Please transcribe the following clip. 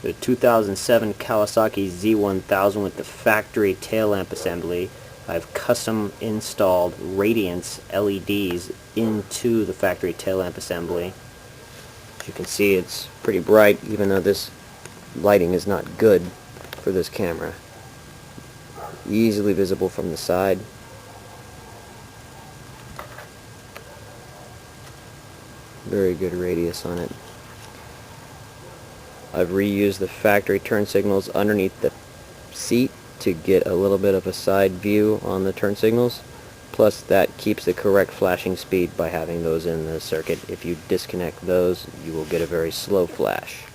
The 2007 Kawasaki Z1000 with the factory tail lamp assembly. I've custom installed Radiantz LEDs into the factory tail lamp assembly. As you can see, it's pretty bright, even though this lighting is not good for this camera. Easily visible from the side. Very good radius on it. I've reused the factory turn signals underneath the seat to get a little bit of a side view on the turn signals. Plus that keeps the correct flashing speed by having those in the circuit. If you disconnect those, you will get a very slow flash.